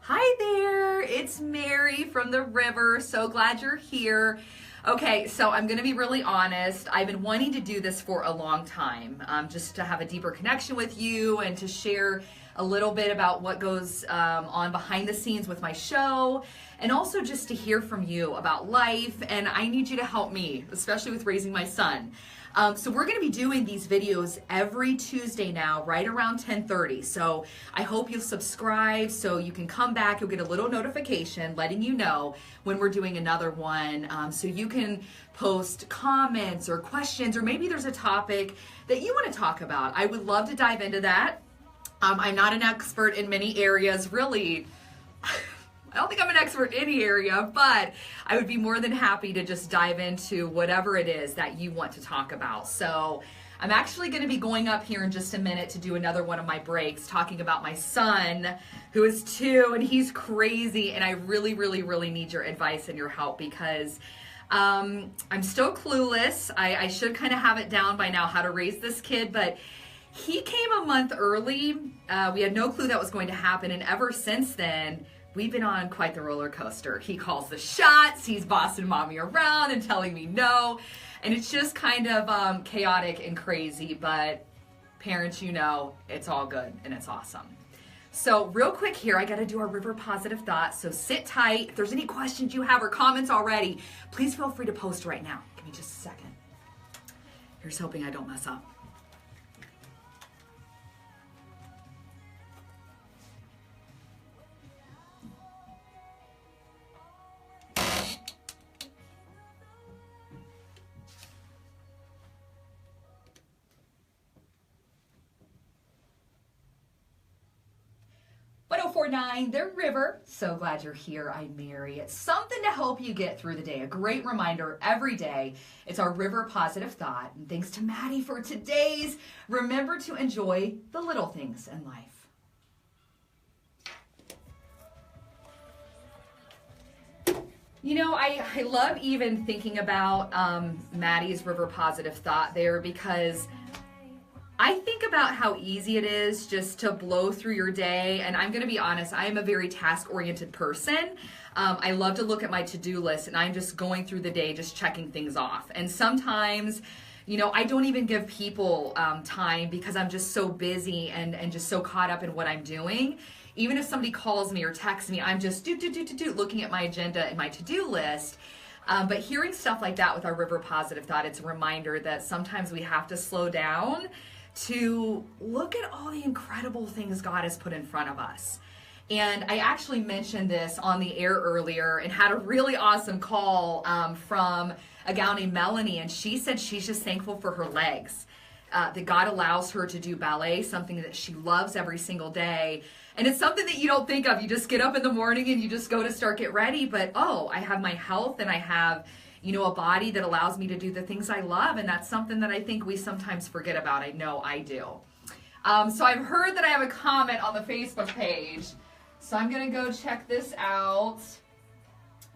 Hi there, it's Mary from the river. So glad you're here. Okay, so I'm going to be really honest. I've been wanting to do this for a long time, just to have a deeper connection with you and to share a little bit about what goes on behind the scenes with my show, and also just to hear from you about life. And I need you to help me, especially with raising my son. So we're going to be doing these videos every Tuesday now, right around 10:30. So I hope you'll subscribe so you can come back. You'll get a little notification letting you know when we're doing another one. So you can post comments or questions, or maybe there's a topic that you want to talk about. I would love to dive into that. I'm not an expert in many areas, really. I don't think I'm an expert in any area, but I would be more than happy to just dive into whatever it is that you want to talk about. So I'm actually going to be going up here in just a minute to do another one of my breaks, talking about my son, who is 2, and he's crazy, and I really, really, really need your advice and your help because I'm still clueless. I should kind of have it down by now how to raise this kid, but he came a month early. We had no clue that was going to happen, and ever since then, we've been on quite the roller coaster. He calls the shots, he's bossing mommy around and telling me no, and it's just kind of chaotic and crazy, but parents, you know, it's all good and it's awesome. So real quick here, I gotta do our river positive thoughts, so sit tight. If there's any questions you have or comments already, please feel free to post right now. Give me just a second. Here's hoping I don't mess up. The river. So glad you're here. I'm Mary. It's something to help you get through the day. A great reminder every day. It's our river positive thought. And thanks to Maddie for today's. Remember to enjoy the little things in life. You know, I love even thinking about Maddie's river positive thought there, because I think about how easy it is just to blow through your day. And I'm going to be honest, I am a very task-oriented person. I love to look at my to-do list, and I'm just going through the day, just checking things off. And sometimes, you know, I don't even give people time because I'm just so busy and just so caught up in what I'm doing. Even if somebody calls me or texts me, I'm just looking at my agenda and my to-do list. But hearing stuff like that with our river positive thought, it's a reminder that sometimes we have to slow down to look at all the incredible things God has put in front of us. And I actually mentioned this on the air earlier and had a really awesome call from a gal named Melanie, and she said she's just thankful for her legs, that God allows her to do ballet, something that she loves every single day. And it's something that you don't think of. You just get up in the morning and you just go to get ready, but oh, I have my health and I have, you know, a body that allows me to do the things I love, and that's something that I think we sometimes forget about. I know I do. So I've heard that I have a comment on the Facebook page, so I'm going to go check this out.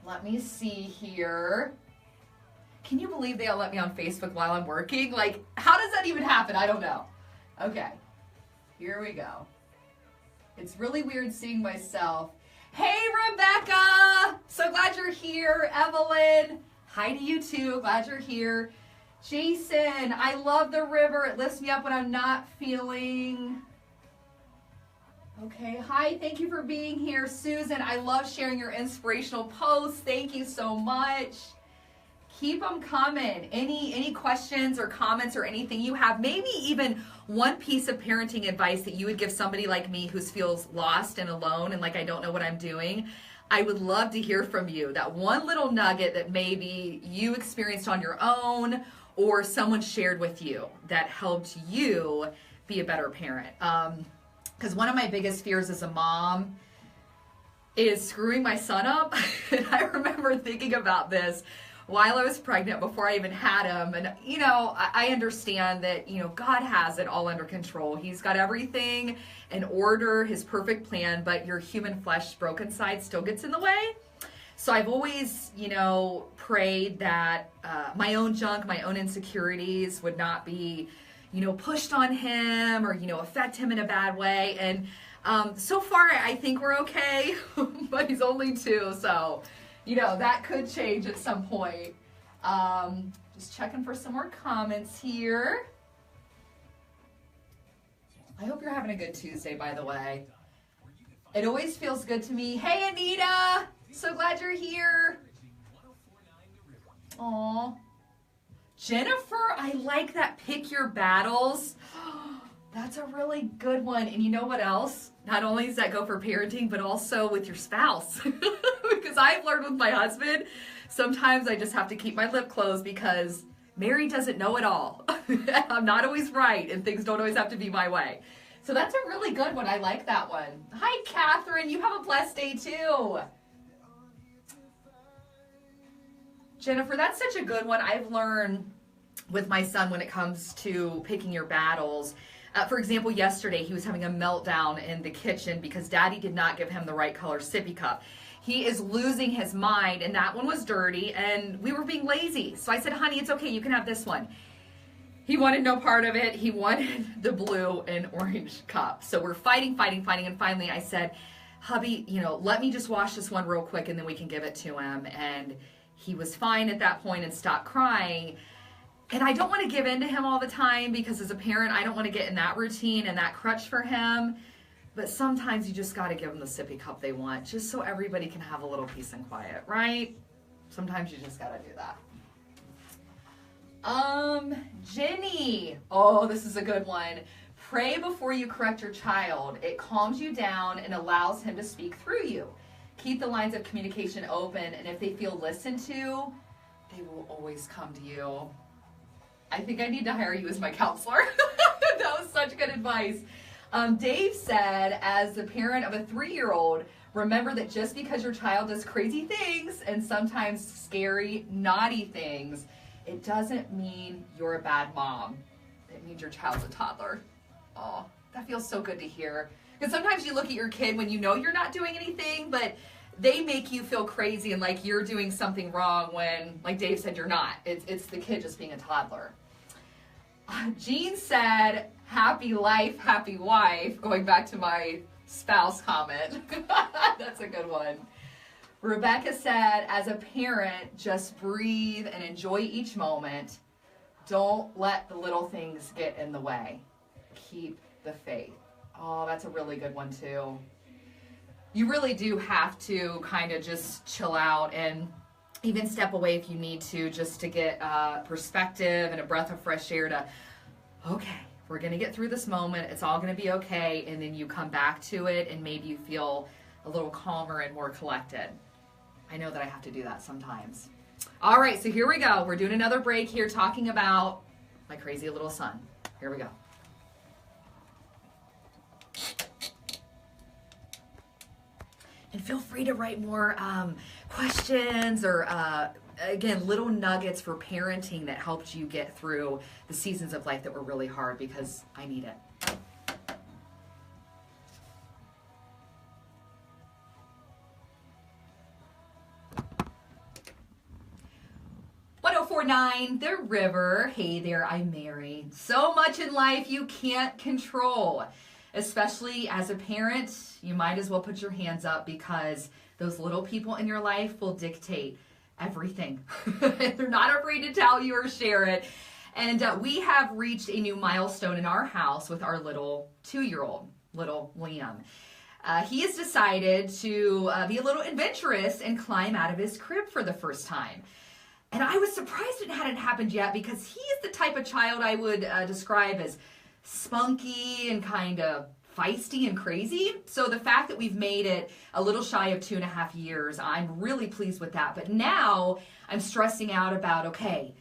Let me see here. Can you believe they'll let me on Facebook while I'm working? Like, how does that even happen? I don't know. Okay, here we go. It's really weird seeing myself. Hey, Rebecca! So glad you're here. Evelyn. Hi to you too, glad you're here. Jason, I love the river. It lifts me up when I'm not feeling. Okay, hi, thank you for being here. Susan, I love sharing your inspirational posts. Thank you so much. Keep them coming. Any questions or comments or anything you have, maybe even one piece of parenting advice that you would give somebody like me who feels lost and alone and like I don't know what I'm doing. I would love to hear from you. That one little nugget that maybe you experienced on your own or someone shared with you that helped you be a better parent. Because one of my biggest fears as a mom is screwing my son up. And I remember thinking about this while I was pregnant, before I even had him. And, you know, I understand that, you know, God has it all under control. He's got everything in order, his perfect plan, but your human flesh broken side still gets in the way. So I've always, you know, prayed that my own junk, my own insecurities would not be, you know, pushed on him or, you know, affect him in a bad way. And So far, I think we're okay, but he's only 2, so, that could change at some point. Just checking for some more comments here. I hope you're having a good Tuesday, by the way. It always feels good to me. Hey, Anita! So glad you're here. Aw. Jennifer, I like that. Pick your battles. That's a really good one. And you know what else? Not only does that go for parenting, but also with your spouse. Because I've learned with my husband, sometimes I just have to keep my lip closed because Mary doesn't know it all. I'm not always right, and things don't always have to be my way. So that's a really good one. I like that one. Hi, Catherine. You have a blessed day, too. Jennifer, that's such a good one. I've learned with my son when it comes to picking your battles. For example, yesterday he was having a meltdown in the kitchen because Daddy did not give him the right color sippy cup. He is losing his mind, and that one was dirty, and we were being lazy. So I said, honey, it's okay. You can have this one. He wanted no part of it. He wanted the blue and orange cup. So we're fighting, and finally I said, hubby, let me just wash this one real quick, and then we can give it to him. And he was fine at that point and stopped crying. And I don't want to give in to him all the time because as a parent, I don't want to get in that routine and that crutch for him. But sometimes you just got to give them the sippy cup they want just so everybody can have a little peace and quiet, right? Sometimes you just got to do that. Jenny. Oh, this is a good one. Pray before you correct your child. It calms you down and allows him to speak through you. Keep the lines of communication open, and if they feel listened to, they will always come to you. I think I need to hire you as my counselor. That was such good advice. Dave said, as the parent of a 3-year-old, remember that just because your child does crazy things and sometimes scary, naughty things, it doesn't mean you're a bad mom. It means your child's a toddler. Oh, that feels so good to hear. Because sometimes you look at your kid when you know you're not doing anything, but they make you feel crazy and like you're doing something wrong when, like Dave said, you're not. It's the kid just being a toddler. Jean said, happy life, happy wife, going back to my spouse comment. That's a good one. Rebecca said, as a parent, just breathe and enjoy each moment. Don't let the little things get in the way. Keep the faith. Oh, that's a really good one too. You really do have to kind of just chill out and even step away if you need to, just to get perspective and a breath of fresh air to, okay, we're going to get through this moment. It's all going to be okay. And then you come back to it and maybe you feel a little calmer and more collected. I know that I have to do that sometimes. All right, so here we go. We're doing another break here talking about my crazy little son. Here we go. And feel free to write more questions or, again, little nuggets for parenting that helped you get through the seasons of life that were really hard, because I need it. The River. Hey there, I'm Mary. So much in life you can't control. Especially as a parent, you might as well put your hands up, because those little people in your life will dictate everything. They're not afraid to tell you or share it. And we have reached a new milestone in our house with our little 2-year-old, little Liam. He has decided to be a little adventurous and climb out of his crib for the first time. And I was surprised it hadn't happened yet, because he is the type of child I would describe as spunky and kind of feisty and crazy. So the fact that we've made it a little shy of 2.5 years, I'm really pleased with that. But now I'm stressing out about, okay,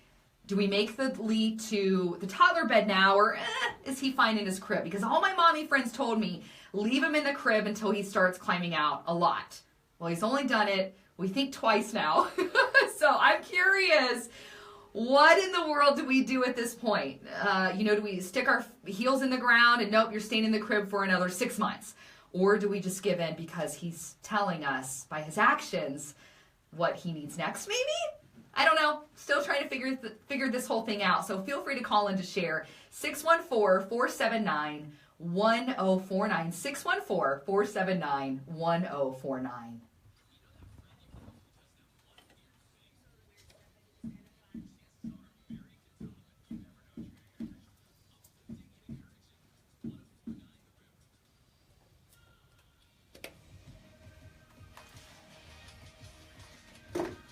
do we make the leap to the toddler bed now, or is he fine in his crib? Because all my mommy friends told me, leave him in the crib until he starts climbing out a lot. Well, he's only done it, we think, twice now. So I'm curious, what in the world do we do at this point? Do we stick our heels in the ground and nope, you're staying in the crib for another 6 months? Or do we just give in because he's telling us by his actions what he needs next, maybe? I don't know. Still trying to figure this whole thing out. So feel free to call in to share. 614-479-1037. 1049. 614-479-1049.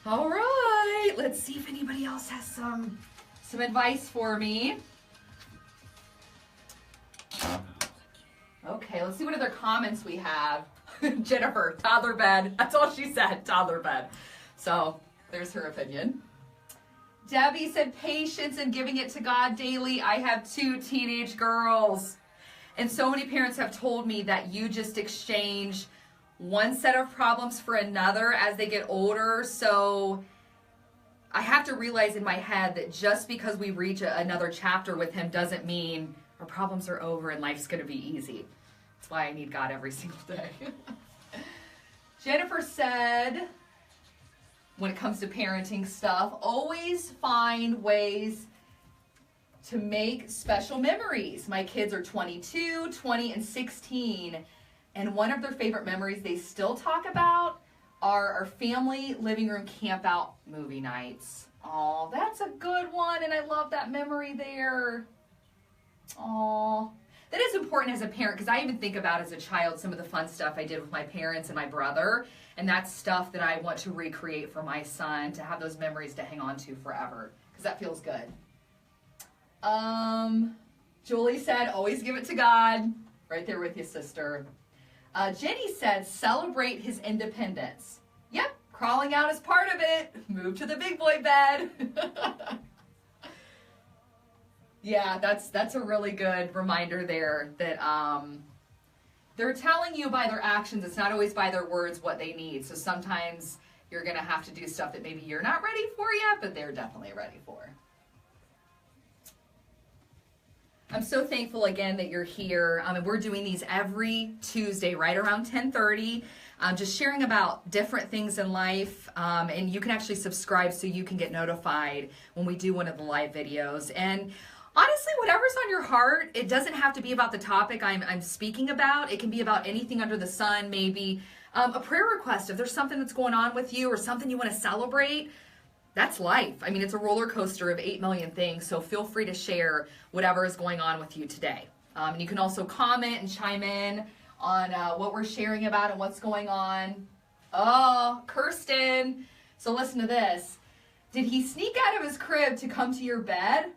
All right, let's see if anybody else has some advice for me. Okay, let's see what other comments we have. Jennifer, toddler bed. That's all she said, toddler bed. So there's her opinion. Debbie said patience and giving it to God daily. I have 2 teenage girls. And so many parents have told me that you just exchange one set of problems for another as they get older. So I have to realize in my head that just because we reach another chapter with him doesn't mean our problems are over and life's going to be easy. That's why I need God every single day. Jennifer said, when it comes to parenting stuff, always find ways to make special memories. My kids are 22, 20, and 16. And one of their favorite memories they still talk about are our family living room camp out movie nights. Oh, that's a good one. And I love that memory there. Oh, that is important as a parent because I even think about as a child some of the fun stuff I did with my parents and my brother. And that's stuff that I want to recreate for my son to have those memories to hang on to forever because that feels good. Julie said, always give it to God. Right there with you, sister. Jenny said, celebrate his independence. Yep, crawling out is part of it. Move to the big boy bed. Yeah, that's a really good reminder there that they're telling you by their actions. It's not always by their words what they need. So sometimes you're going to have to do stuff that maybe you're not ready for yet, but they're definitely ready for. I'm so thankful again that you're here. And we're doing these every Tuesday right around 10:30, just sharing about different things in life. And you can actually subscribe so you can get notified when we do one of the live videos. And honestly, whatever's on your heart, it doesn't have to be about the topic I'm speaking about. It can be about anything under the sun, maybe a prayer request. If there's something that's going on with you or something you want to celebrate, that's life. I mean, it's a roller coaster of 8 million things, so feel free to share whatever is going on with you today. And you can also comment and chime in on what we're sharing about and what's going on. Oh, Kirsten. So listen to this. Did he sneak out of his crib to come to your bed?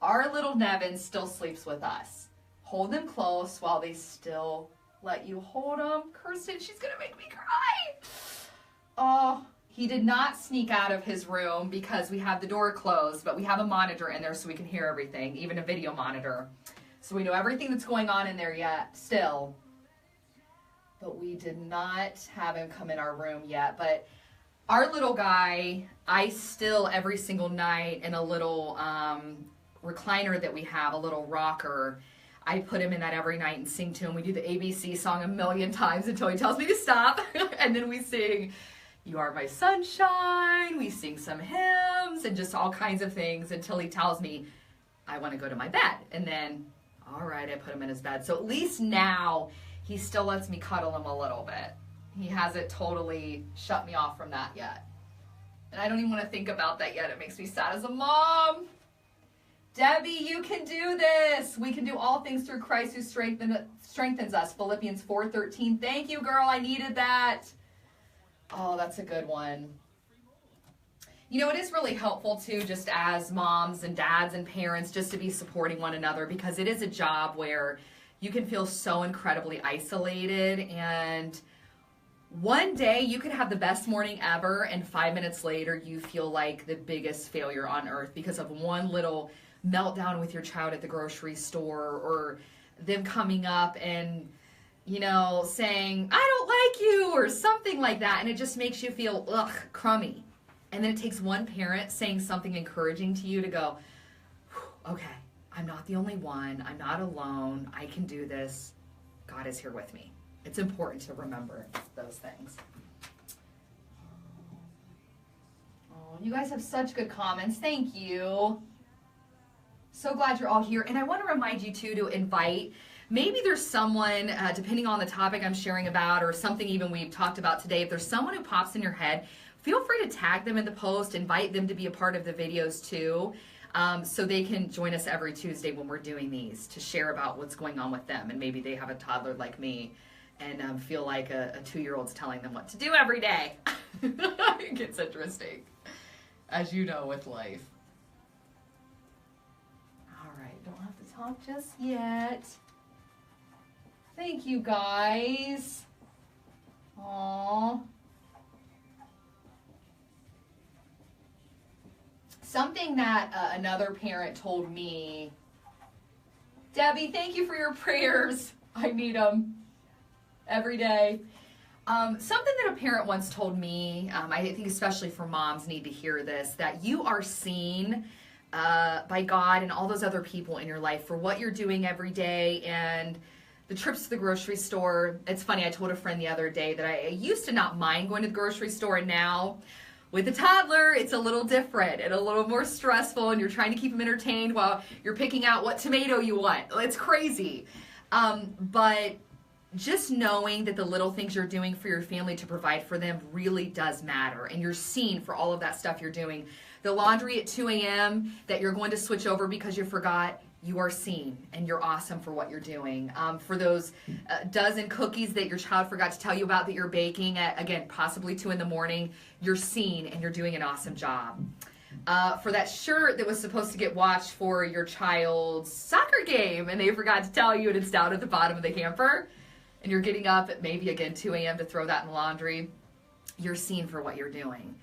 Our little Nevin still sleeps with us. Hold them close while they still let you hold them. Kirsten, she's going to make me cry. Oh, he did not sneak out of his room because we have the door closed, but we have a monitor in there so we can hear everything, even a video monitor. So we know everything that's going on in there yet, still. But we did not have him come in our room yet. But our little guy, I still every single night in a little recliner that we have, a little rocker, I put him in that every night and sing to him. We do the ABC song 1,000,000 times until he tells me to stop. And then we sing, "You Are My Sunshine." We sing some hymns and just all kinds of things until he tells me I want to go to my bed. And then, all right, I put him in his bed. So at least now he still lets me cuddle him a little bit. He hasn't totally shut me off from that yet. And I don't even want to think about that yet. It makes me sad as a mom. Debbie, you can do this. We can do all things through Christ who strengthens us. Philippians 4:13. Thank you, girl. I needed that. Oh, that's a good one. You know, it is really helpful, too, just as moms and dads and parents, just to be supporting one another because it is a job where you can feel so incredibly isolated. And one day you could have the best morning ever, and 5 minutes later you feel like the biggest failure on earth because of one little meltdown with your child at the grocery store or them coming up and saying, "I don't like you," or something like that. And it just makes you feel, crummy. And then it takes one parent saying something encouraging to you to go, okay, I'm not the only one. I'm not alone. I can do this. God is here with me. It's important to remember those things. Oh, you guys have such good comments. Thank you. So glad you're all here. And I want to remind you, too, to invite maybe there's someone, depending on the topic I'm sharing about or something even we've talked about today, if there's someone who pops in your head, feel free to tag them in the post, invite them to be a part of the videos too, so they can join us every Tuesday when we're doing these to share about what's going on with them. And maybe they have a toddler like me and feel like a 2-year-old's telling them what to do every day. It gets interesting, as you know, with life. All right, don't have to talk just yet. Thank you, guys. Aww. Something that another parent told me, Debbie, thank you for your prayers. I need them every day. Something that a parent once told me, I think especially for moms need to hear this, that you are seen by God and all those other people in your life for what you're doing every day and the trips to the grocery store. It's funny, I told a friend the other day that I used to not mind going to the grocery store, and now with a toddler, it's a little different and a little more stressful, and you're trying to keep them entertained while you're picking out what tomato you want. It's crazy. But just knowing that the little things you're doing for your family to provide for them really does matter, and you're seen for all of that stuff you're doing. The laundry at 2 a.m. that you're going to switch over because you forgot, you are seen, and you're awesome for what you're doing. For those dozen cookies that your child forgot to tell you about that you're baking at, again, possibly 2 in the morning, you're seen and you're doing an awesome job. For that shirt that was supposed to get washed for your child's soccer game and they forgot to tell you and it's down at the bottom of the hamper, and you're getting up at maybe, again, 2 a.m. to throw that in the laundry, you're seen for what you're doing.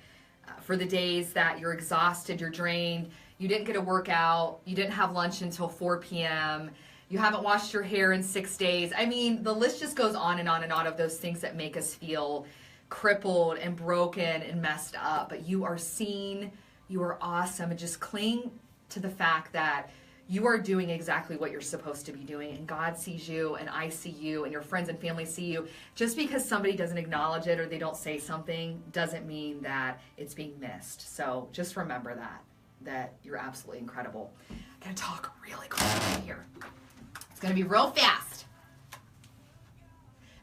For the days that you're exhausted, you're drained, you didn't get a workout, you didn't have lunch until 4 p.m., you haven't washed your hair in 6 days. I mean, the list just goes on and on and on of those things that make us feel crippled and broken and messed up. But you are seen, you are awesome, and just cling to the fact that you are doing exactly what you're supposed to be doing, and God sees you, and I see you, and your friends and family see you. Just because somebody doesn't acknowledge it or they don't say something doesn't mean that it's being missed. So just remember that you're absolutely incredible. I'm gonna talk really quickly here. It's gonna be real fast.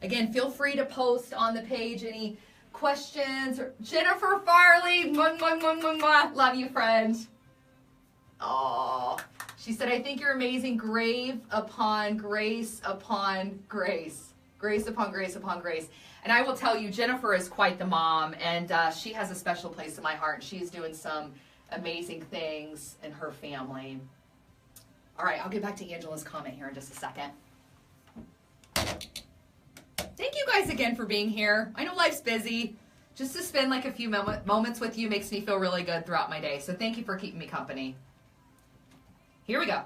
Again, feel free to post on the page any questions. Jennifer Farley, mwah, mwah, mwah, mwah, mwah. Love you, friend. Oh, she said, I think you're amazing. Grave upon grace upon grace. Grace upon grace upon grace. And I will tell you, Jennifer is quite the mom, and she has a special place in my heart. She's doing some amazing things in her family. All right, I'll get back to Angela's comment here in just a second. Thank you guys again for being here. I know life's busy. Just to spend like a few moments with you makes me feel really good throughout my day. So thank you for keeping me company. Here we go.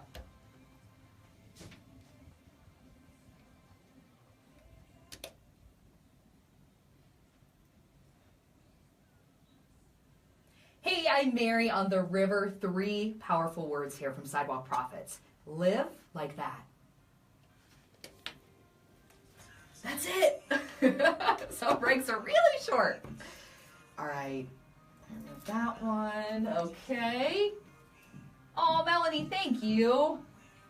Hey, I'm Mary on the river. 3 powerful words here from Sidewalk Prophets. Live like that. That's it. So breaks are really short. All right. Remove that one. Okay. Oh, Melanie, thank you.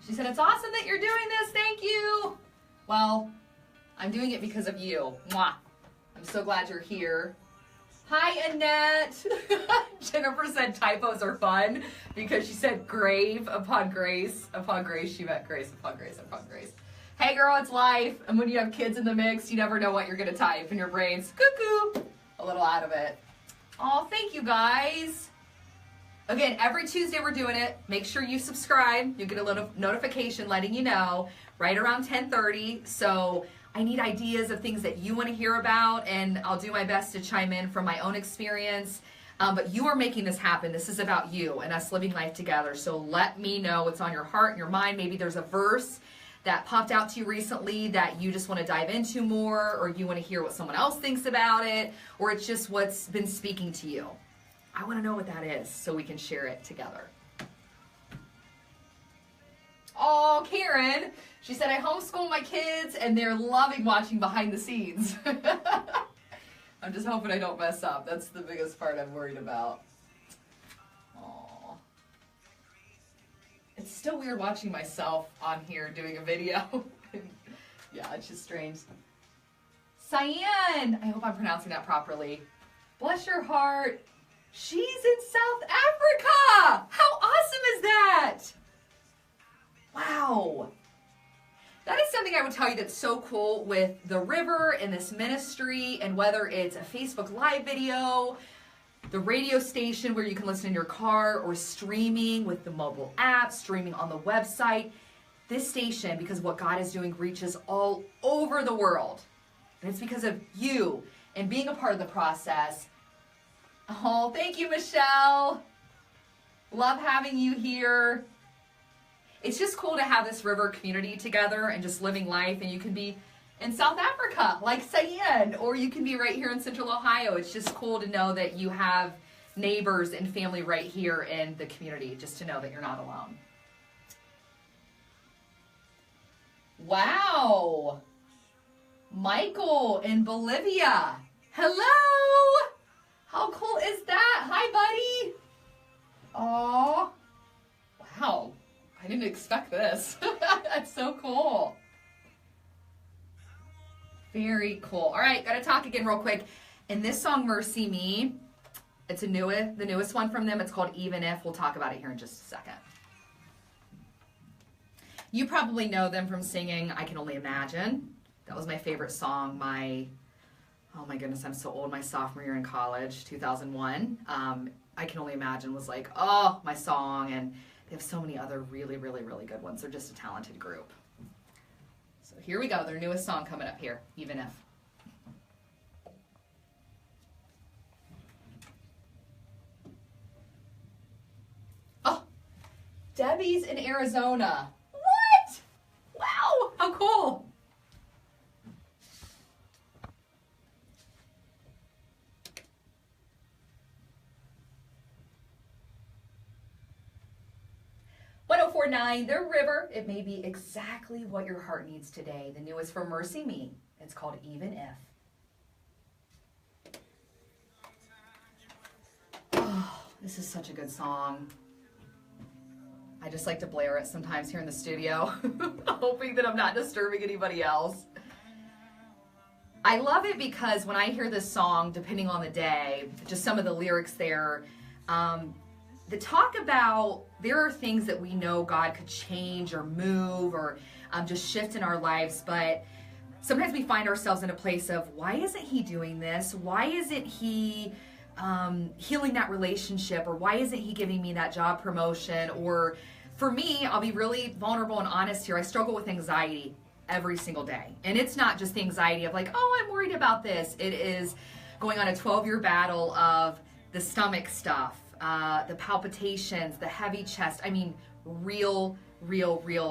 She said, it's awesome that you're doing this. Thank you. Well, I'm doing it because of you. Mwah. I'm so glad you're here. Hi, Annette. Jennifer said typos are fun because she said grave upon grace upon grace. She meant grace upon grace upon grace. Hey, girl, it's life. And when you have kids in the mix, you never know what you're going to type, and your brain's cuckoo, a little out of it. Oh, thank you, guys. Again, every Tuesday we're doing it. Make sure you subscribe. You'll get a little notification letting you know right around 10:30. So I need ideas of things that you want to hear about, and I'll do my best to chime in from my own experience. But you are making this happen. This is about you and us living life together. So let me know what's on your heart and your mind. Maybe there's a verse that popped out to you recently that you just want to dive into more, or you want to hear what someone else thinks about it, or it's just what's been speaking to you. I want to know what that is so we can share it together. Oh, Karen, she said, I homeschool my kids and they're loving watching behind the scenes. I'm just hoping I don't mess up. That's the biggest part I'm worried about. Aw. It's still weird watching myself on here doing a video and Yeah, it's just strange. Cyan, I hope I'm pronouncing that properly. Bless your heart. She's in South Africa. How awesome is that? Wow. That is something I would tell you that's so cool with the river and this ministry, and whether it's a Facebook Live video, the radio station where you can listen in your car, or streaming with the mobile app, streaming on the website. This station, because of what God is doing, reaches all over the world. And it's because of you and being a part of the process. Oh, thank you, Michelle. Love having you here. It's just cool to have this river community together and just living life. And you can be in South Africa, like Cyan, or you can be right here in Central Ohio. It's just cool to know that you have neighbors and family right here in the community, just to know that you're not alone. Wow. Michael in Bolivia. Hello. How cool is that? Hi, buddy. Oh, wow. I didn't expect this. That's so cool. Very cool. All right, gotta talk again real quick. And this song, Mercy Me, it's the newest one from them. It's called Even If. We'll talk about it here in just a second. You probably know them from singing I Can Only Imagine. That was my favorite song. Oh my goodness, I'm so old. My sophomore year in college, 2001. I Can Only Imagine was like, oh, my song. And they have so many other really, really, really good ones. They're just a talented group. So here we go. Their newest song coming up here, Even If. Oh, Debbie's in Arizona. What? Wow, how cool. The River. It may be exactly what your heart needs today. The newest from Mercy Me. It's called Even If. Oh, this is such a good song. I just like to blare it sometimes here in the studio, hoping that I'm not disturbing anybody else. I love it because when I hear this song, depending on the day, just some of the lyrics there, the talk about there are things that we know God could change or move or just shift in our lives, but sometimes we find ourselves in a place of, why isn't he doing this? Why isn't he healing that relationship? Or why isn't he giving me that job promotion? Or for me, I'll be really vulnerable and honest here. I struggle with anxiety every single day. And it's not just the anxiety of like, oh, I'm worried about this. It is going on a 12-year battle of the stomach stuff, the palpitations, the heavy chest. I mean, real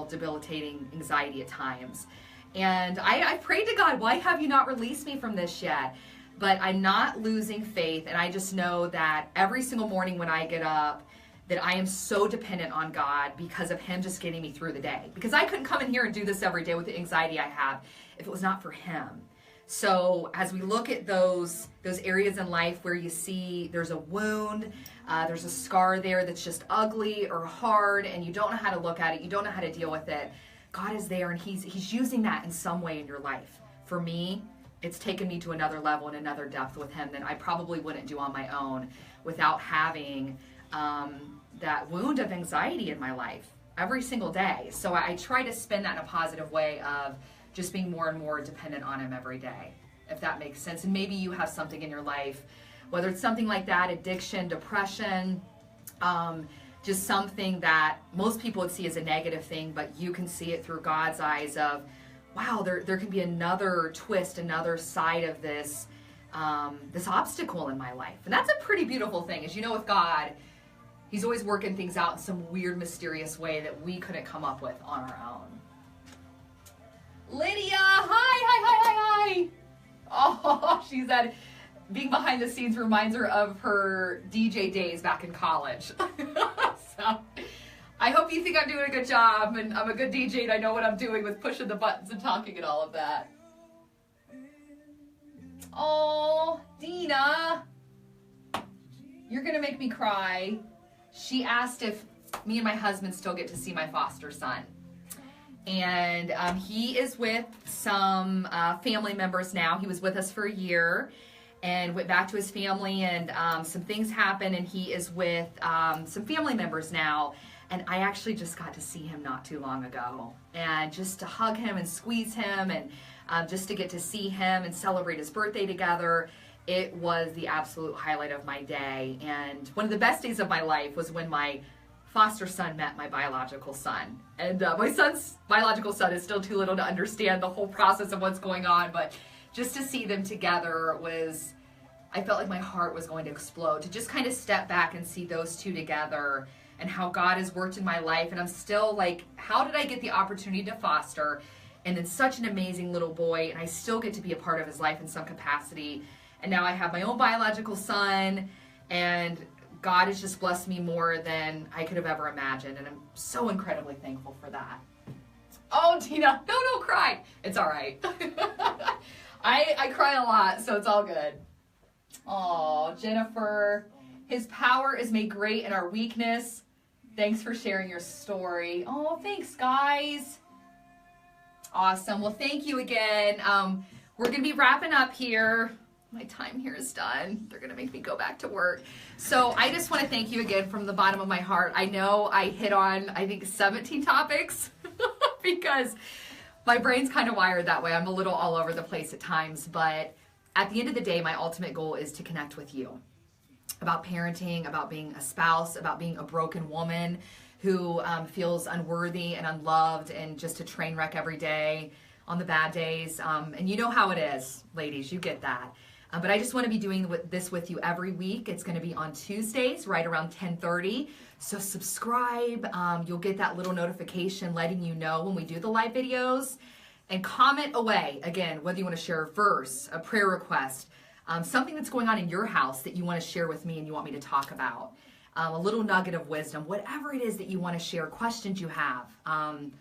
debilitating anxiety at times. And I prayed to God, why have you not released me from this yet? But I'm not losing faith. And I just know that every single morning when I get up, that I am so dependent on God because of him just getting me through the day. Because I couldn't come in here and do this every day with the anxiety I have if it was not for him. So as we look at those areas in life where you see there's a wound, there's a scar there that's just ugly or hard, and you don't know how to look at it, you don't know how to deal with it, God is there, and he's using that in some way in your life. For me, it's taken me to another level and another depth with him that I probably wouldn't do on my own without having that wound of anxiety in my life every single day. So I try to spin that in a positive way of just being more and more dependent on him every day, if that makes sense. And maybe you have something in your life, whether it's something like that, addiction, depression, just something that most people would see as a negative thing, but you can see it through God's eyes of, wow, there can be another twist, another side of this, this obstacle in my life. And that's a pretty beautiful thing. As you know, with God, he's always working things out in some weird, mysterious way that we couldn't come up with on our own. Lydia, hi. Oh, she said being behind the scenes reminds her of her DJ days back in college. So I hope you think I'm doing a good job and I'm a good DJ and I know what I'm doing with pushing the buttons and talking and all of that. Oh, Dina, you're gonna make me cry. She asked if me and my husband still get to see my foster son. And he is with some family members now. He was with us for a year and went back to his family, and some things happened, and he is with some family members now. And I actually just got to see him not too long ago, and just to hug him and squeeze him, and just to get to see him and celebrate his birthday together. It was the absolute highlight of my day. And one of the best days of my life was when my foster son met my biological son. And my son's biological son is still too little to understand the whole process of what's going on, but just to see them together was, I felt like my heart was going to explode. To just kind of step back and see those two together and how God has worked in my life. And I'm still like, how did I get the opportunity to foster and then such an amazing little boy, and I still get to be a part of his life in some capacity. And now I have my own biological son, and God has just blessed me more than I could have ever imagined, and I'm so incredibly thankful for that. Oh, Tina, no, don't cry. It's all right. I cry a lot, so it's all good. Oh, Jennifer, his power is made great in our weakness. Thanks for sharing your story. Oh, thanks, guys. Awesome. Well, thank you again. We're going to be wrapping up here. My time here is done. They're going to make me go back to work. So I just want to thank you again from the bottom of my heart. I know I hit on, I think, 17 topics because my brain's kind of wired that way. I'm a little all over the place at times, but at the end of the day, my ultimate goal is to connect with you about parenting, about being a spouse, about being a broken woman who feels unworthy and unloved and just a train wreck every day on the bad days. And you know how it is, ladies, you get that. But I just want to be doing this with you every week. It's going to be on Tuesdays, right around 10:30. So subscribe. You'll get that little notification letting you know when we do the live videos. And comment away, again, whether you want to share a verse, a prayer request, something that's going on in your house that you want to share with me and you want me to talk about. A little nugget of wisdom, whatever it is that you want to share, questions you have,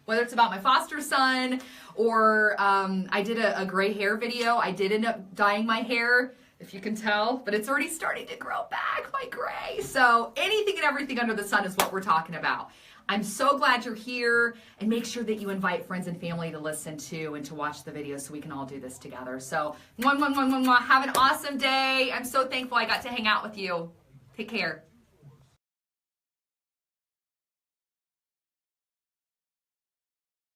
whether it's about my foster son or I did a gray hair video. I did end up dyeing my hair, if you can tell, but it's already starting to grow back, my gray. So anything and everything under the sun is what we're talking about. I'm so glad you're here, and make sure that you invite friends and family to listen to and to watch the video so we can all do this together. So have an awesome day. I'm so thankful I got to hang out with you. Take care.